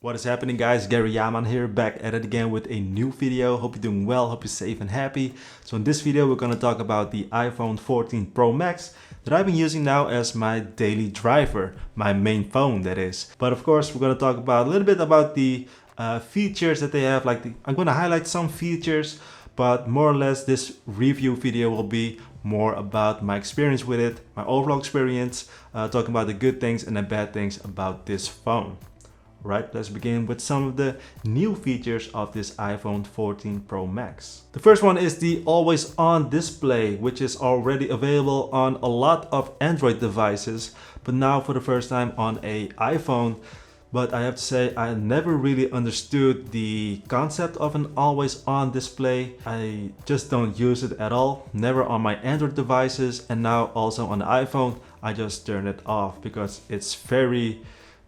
What is happening, guys? Gary Jahman here, back at it again with a new video. Hope you're doing well, hope you're safe and happy. So in this video we're going to talk about the iPhone 14 Pro Max that I've been using now as my daily driver, my main phone that is. But of course we're going to talk about a little bit about the features that they have. I'm going to highlight some features, but more or less this review video will be more about my experience with it, my overall experience, talking about the good things and the bad things about this phone. Right, let's begin with some of the new features of this iPhone 14 Pro Max. The first one is the always on display, which is already available on a lot of Android devices, but now for the first time on a iPhone. But I have to say, I never really understood the concept of an always on display. I just don't use it at all, never on my Android devices, and now also on the iPhone, I just turn it off because it's very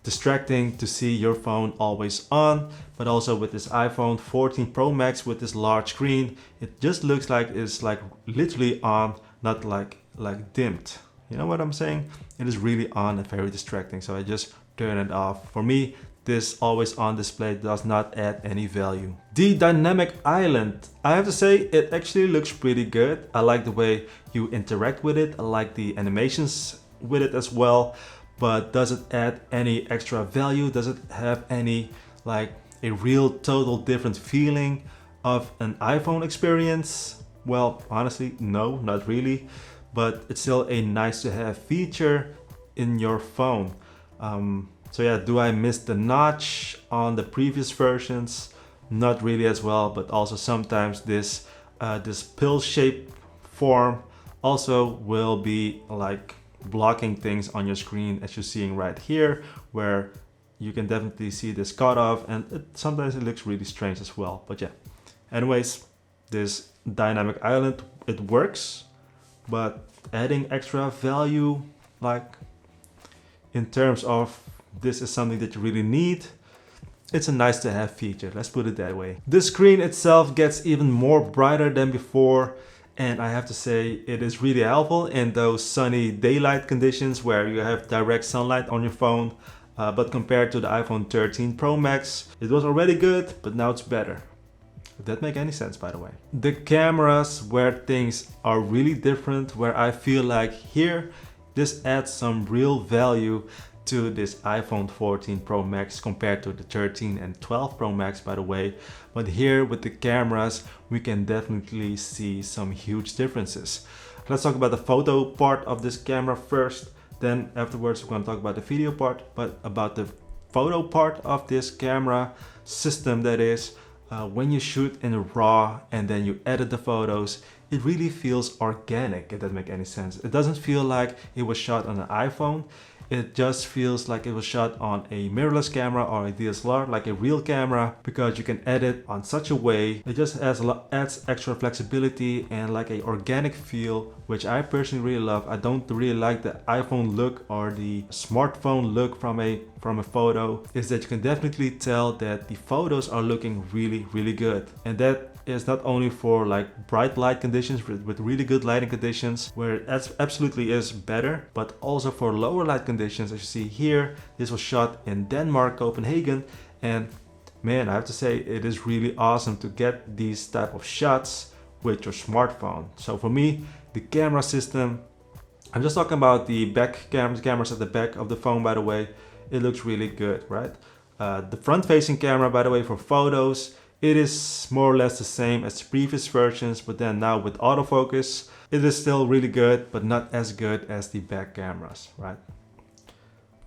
distracting to see your phone always on. But also with this iPhone 14 Pro Max with this large screen, it just looks like it's like literally on, not like dimmed. You know what I'm saying? It is really on and very distracting, so I just turn it off. For me, this always on display does not add any value. The dynamic island, I have to say it actually looks pretty good. I like the way you interact with it. I like the animations with it as well. But does it add any extra value? Does it have any like a real total different feeling of an iPhone experience? Well, honestly, no, not really. But it's still a nice to have feature in your phone. So yeah, do I miss the notch on the previous versions? Not really as well, but also sometimes this pill shape form also will be like blocking things on your screen, as you're seeing right here, where you can definitely see this cutoff, and sometimes it looks really strange as well. But yeah, anyways, this dynamic island, it works, but adding extra value, like in terms of this is something that you really need, it's a nice to have feature, let's put it that way. The screen itself gets even more brighter than before, and I have to say it is really helpful in those sunny daylight conditions where you have direct sunlight on your phone. But compared to the iPhone 13 Pro Max, it was already good, but now it's better. If that make any sense, by the way. The cameras, where things are really different, where I feel like here, this adds some real value to this iPhone 14 Pro Max compared to the 13 and 12 Pro Max, by the way. But here with the cameras, we can definitely see some huge differences. Let's talk about the photo part of this camera first. Then afterwards, we're going to talk about the video part. But about the photo part of this camera system, that is, when you shoot in RAW and then you edit the photos, it really feels organic, if that makes any sense. It doesn't feel like it was shot on an iPhone. It just feels like it was shot on a mirrorless camera or a DSLR, like a real camera, because you can edit on such a way. It just adds extra flexibility and like a organic feel, which I personally really love. I don't really like the iPhone look or the smartphone look from a photo. Is that you can definitely tell that the photos are looking really good, and that is not only for like bright light conditions with really good lighting conditions where it absolutely is better, but also for lower light conditions. As you see here, this was shot in Denmark, Copenhagen, and man, I have to say it is really awesome to get these type of shots with your smartphone. So for me, the camera system, I'm just talking about the back cameras at the back of the phone, by the way, it looks really good, right? The front facing camera, by the way, for photos, it is more or less the same as the previous versions, but then now with autofocus, it is still really good, but not as good as the back cameras, right?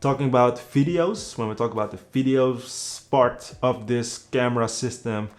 Talking about videos, when we talk about the videos part of this camera system,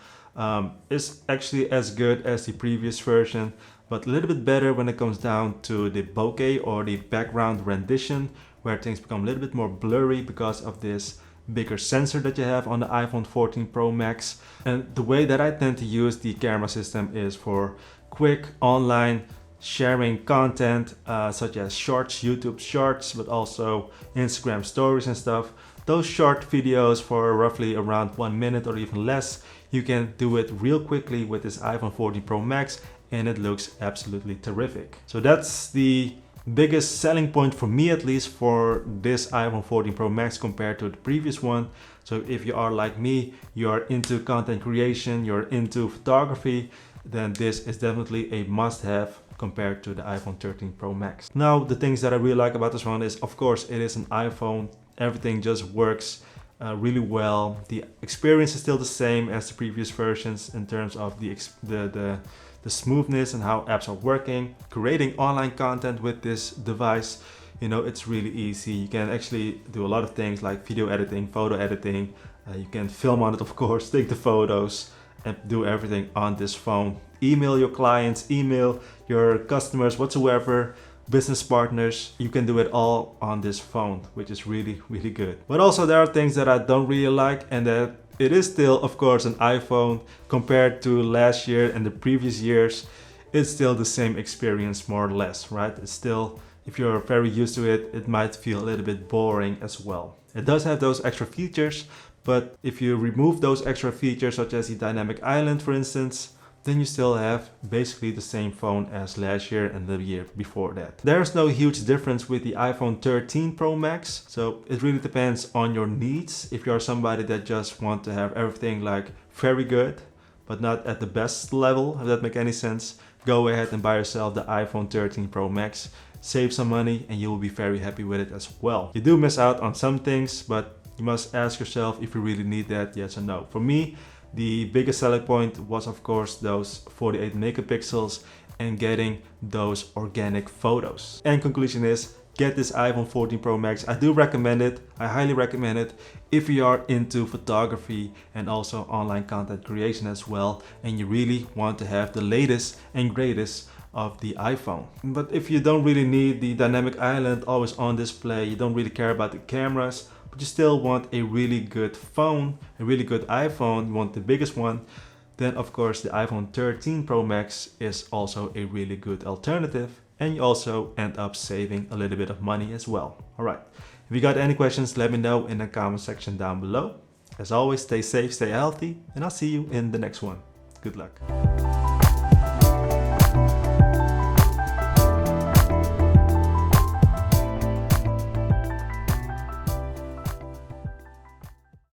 is actually as good as the previous version, but a little bit better when it comes down to the bokeh or the background rendition, where things become a little bit more blurry because of this bigger sensor that you have on the iPhone 14 Pro Max. And the way that I tend to use the camera system is for quick online sharing content, such as shorts, YouTube shorts, but also Instagram stories and stuff. Those short videos for roughly around 1 minute or even less, you can do it real quickly with this iPhone 14 Pro Max, and it looks absolutely terrific. So that's the Biggest selling point for me, at least, for this iPhone 14 Pro Max compared to the previous one. So if you are like me, you are into content creation, you're into photography, then this is definitely a must-have compared to the iPhone 13 Pro Max. Now, the things that I really like about this one is, of course, it is an iPhone. Everything just works really well. The experience is still the same as the previous versions in terms of the smoothness and how apps are working. Creating online content with this device, you know, it's really easy. You can actually do a lot of things like video editing, photo editing. You can film on it, of course, take the photos and do everything on this phone. Email your clients, email your customers, whatsoever, business partners. You can do it all on this phone, which is really, really good. But also there are things that I don't really like, and that it is still, of course, an iPhone compared to last year and the previous years. It's still the same experience, more or less, right? It's still, if you're very used to it, it might feel a little bit boring as well. It does have those extra features, but if you remove those extra features, such as the dynamic island, for instance, then you still have basically the same phone as last year and the year before that. There's no huge difference with the iPhone 13 Pro Max, so it really depends on your needs. If you're somebody that just want to have everything like very good, but not at the best level, if that makes any sense, go ahead and buy yourself the iPhone 13 Pro Max. Save some money and you will be very happy with it as well. You do miss out on some things, but you must ask yourself if you really need that, yes or no. For me, the biggest selling point was, of course, those 48 megapixels and getting those organic photos. And conclusion is, get this iPhone 14 Pro Max. I do recommend it. I highly recommend it if you are into photography and also online content creation as well, and you really want to have the latest and greatest of the iPhone. But if you don't really need the dynamic island always on display, you don't really care about the cameras, but you still want a really good phone, a really good iPhone, you want the biggest one, then of course the iPhone 13 Pro Max is also a really good alternative, and you also end up saving a little bit of money as well. Alright, if you got any questions, let me know in the comment section down below. As always, stay safe, stay healthy, and I'll see you in the next one. Good luck.